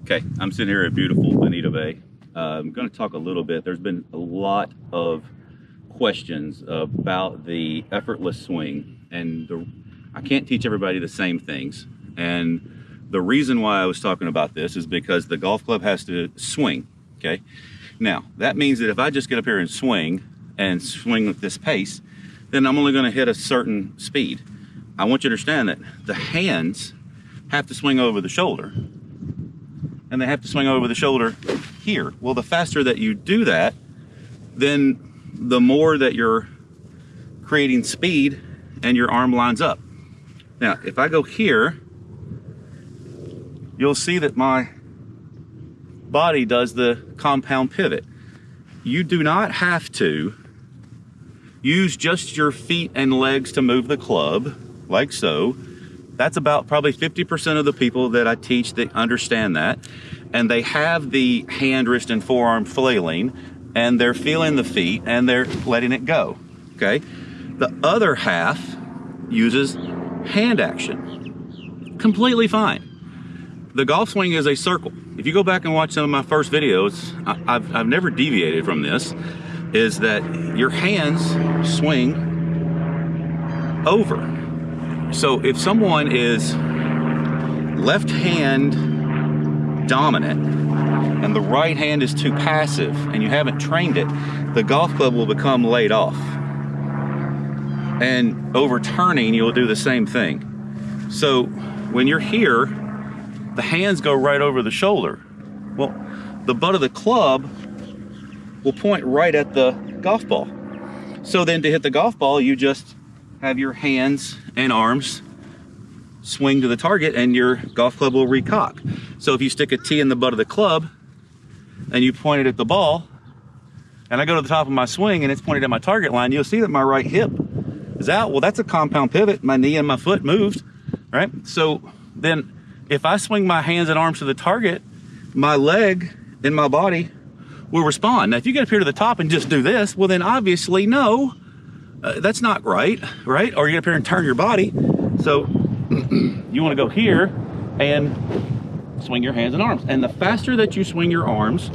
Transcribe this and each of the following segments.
Okay, I'm sitting here at beautiful Bonita Bay. I'm going to talk a little bit. There's been a lot of questions about the effortless swing, and I can't teach everybody the same things. And the reason why I was talking about this is because the golf club has to swing, okay? Now, that means that if I just get up here and swing with this pace, then I'm only going to hit a certain speed. I want you to understand that the hands have to swing over the shoulder, and they have to swing over the shoulder here. Well, the faster that you do that, then the more that you're creating speed and your arm lines up. Now, if I go here, you'll see that my body does the compound pivot. You do not have to use just your feet and legs to move the club, like so. That's about probably 50% of the people that I teach that understand that. And they have the hand, wrist, and forearm flailing, and they're feeling the feet, and they're letting it go, okay? The other half uses hand action. Completely fine. The golf swing is a circle. If you go back and watch some of my first videos, I've never deviated from this, is that your hands swing over. So if someone is left hand dominant and the right hand is too passive and you haven't trained it, the golf club will become laid off. And overturning, you'll do the same thing. So when you're here, the hands go right over the shoulder. Well, the butt of the club will point right at the golf ball. So then to hit the golf ball, you just have your hands and arms swing to the target and your golf club will recock. So if you stick a tee in the butt of the club and you point it at the ball, and I go to the top of my swing and it's pointed at my target line, you'll see that my right hip is out. Well, that's a compound pivot. My knee and my foot moved, right? So then if I swing my hands and arms to the target, my leg and my body will respond. Now, if you get up here to the top and just do this, well then obviously no, that's not right? Or you get up here and turn your body. So you want to go here and swing your hands and arms. And the faster that you swing your arms,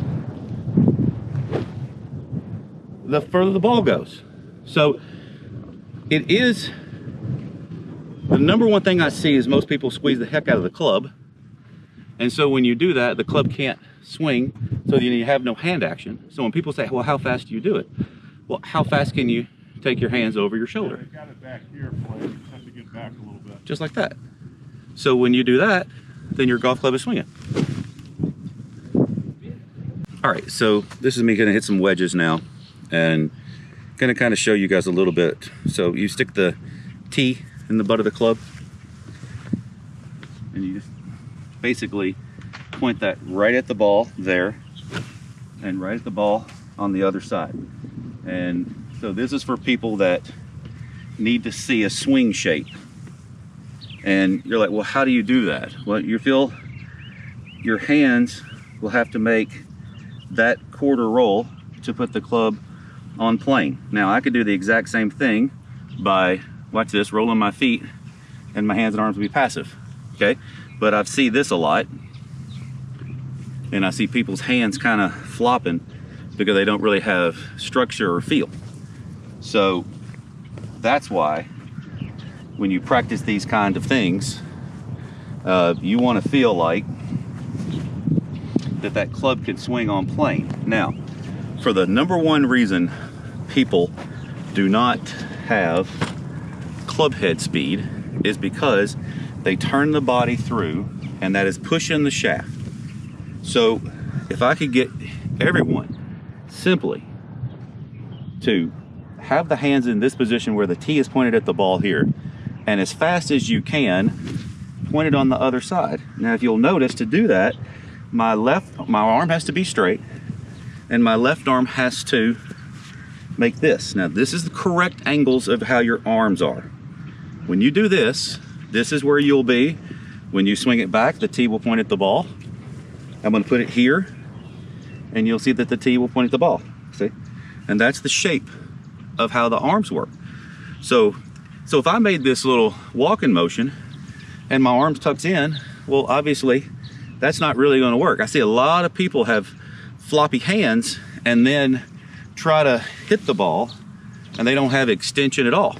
the further the ball goes. So it is, the number one thing I see is most people squeeze the heck out of the club. And so when you do that, the club can't swing, so you have no hand action. So when people say, well, how fast do you do it? Well, how fast can you take your hands over your shoulder? Yeah, got it back here, Flay. You just have to get back a little bit. Just like that. So when you do that, then your golf club is swinging. All right, so this is me gonna hit some wedges now and gonna kind of show you guys a little bit. So you stick the tee in the butt of the club and you just basically point that right at the ball there and right at the ball on the other side. And so this is for people that need to see a swing shape. And you're like, well, how do you do that? Well, you feel your hands will have to make that quarter roll to put the club on plane. Now, I could do the exact same thing by, watch this, rolling my feet, and my hands and arms will be passive, okay? But I see this a lot, and I see people's hands kind of flopping because they don't really have structure or feel. So that's why when you practice these kind of things, you want to feel like that club can swing on plane. Now, for the number one reason people do not have club head speed is because they turn the body through, and that is pushing the shaft. So if I could get everyone simply to have the hands in this position where the tee is pointed at the ball here, and as fast as you can, point it on the other side. Now, if you'll notice, to do that, my arm has to be straight, and my left arm has to make this. Now, this is the correct angles of how your arms are. When you do this, this is where you'll be. When you swing it back, the tee will point at the ball. I'm gonna put it here, and you'll see that the tee will point at the ball, see? And that's the shape of how the arms work. So if I made this little walking motion and my arms tucked in, well, obviously that's not really going to work. I see a lot of people have floppy hands and then try to hit the ball and they don't have extension at all.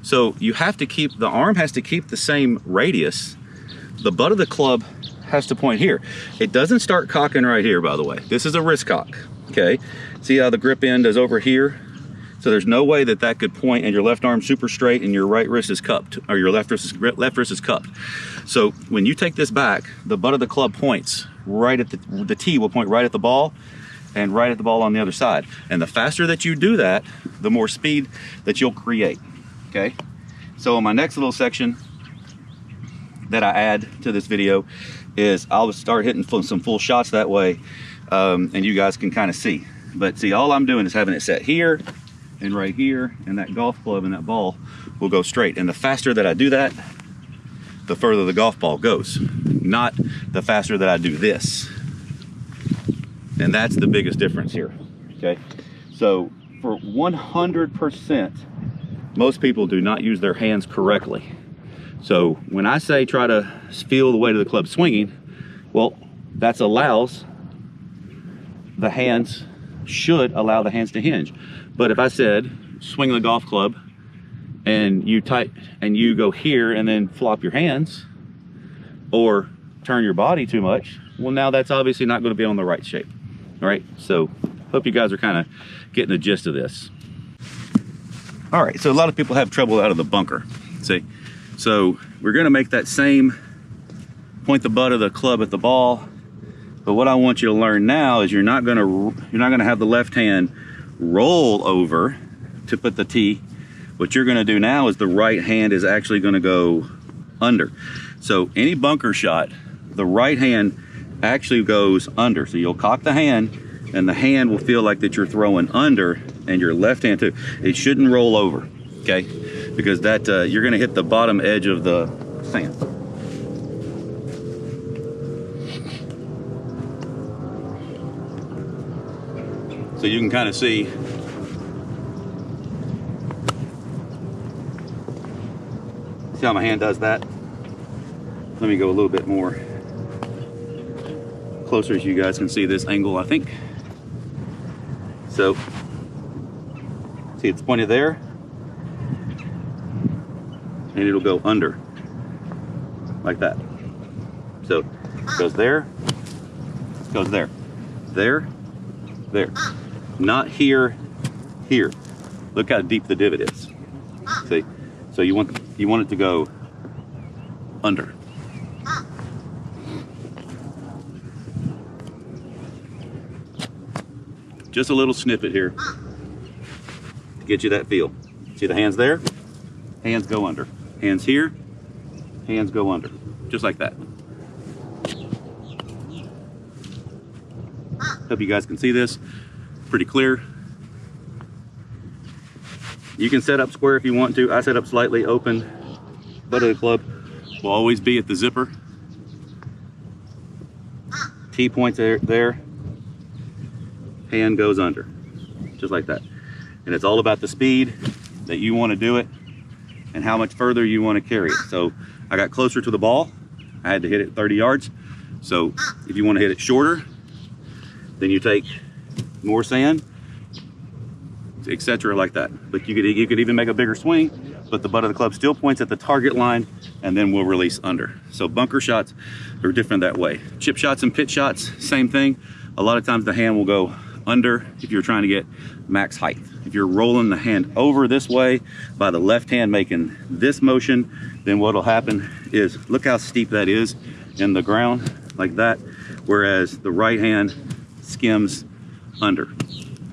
So you have to keep, the arm has to keep the same radius. The butt of the club has to point here. It doesn't start cocking right here, by the way. This is a wrist cock, okay? See how the grip end is over here? So there's no way that that could point and your left arm super straight and your right wrist is cupped, or your left wrist is cupped. So when you take this back, the butt of the club points right at the tee will point right at the ball and right at the ball on the other side. And the faster that you do that, the more speed that you'll create, okay? So in my next little section that I add to this video is I'll start hitting some full shots that way, and you guys can kind of see. But see, all I'm doing is having it set here and right here, and that golf club and that ball will go straight. And the faster that I do that, the further the golf ball goes, not the faster that I do this. And that's the biggest difference here, okay? So for 100%, most people do not use their hands correctly. So when I say try to feel the weight of the club swinging, well, that allows the hands, should allow the hands to hinge. But if I said swing the golf club and you go here and then flop your hands or turn your body too much, well, now that's obviously not going to be on the right shape. All right, so hope you guys are kind of getting the gist of this. All right, so a lot of people have trouble out of the bunker. See, so we're going to make that same point the butt of the club at the ball. But what I want you to learn now is you're not going to have the left hand roll over to put the tee. What you're going to do now is the right hand is actually going to go under. So any bunker shot, the right hand actually goes under. So you'll cock the hand and the hand will feel like that you're throwing under, and your left hand too. It shouldn't roll over, okay? Because that you're going to hit the bottom edge of the sand. So you can kind of see how my hand does that. Let me go a little bit more closer so you guys can see this angle, I think. So see, it's pointed there and it'll go under like that. So it goes there, goes there, there, there. Not here, here. Look how deep the divot is. See? So you want it to go under. Just a little snippet here to get you that feel. See the hands there? Hands go under. Hands here, hands go under. Just like that. Hope you guys can see this pretty clear. You can set up square if you want to. I set up slightly open. Butt of the club will always be at the zipper. T points there. Hand goes under, just like that. And it's all about the speed that you want to do it and how much further you want to carry it. So I got closer to the ball. I had to hit it 30 yards. So if you want to hit it shorter, then you take more sand, etc., like that. But you could even make a bigger swing, but the butt of the club still points at the target line, and then we'll release under. So bunker shots are different that way. Chip shots and pit shots, same thing. A lot of times the hand will go under if you're trying to get max height. If you're rolling the hand over this way by the left hand making this motion, then what'll happen is, look how steep that is in the ground, like that, whereas the right hand skims under,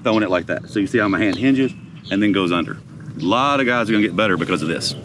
throwing it like that. So you see how my hand hinges and then goes under. A lot of guys are gonna get better because of this.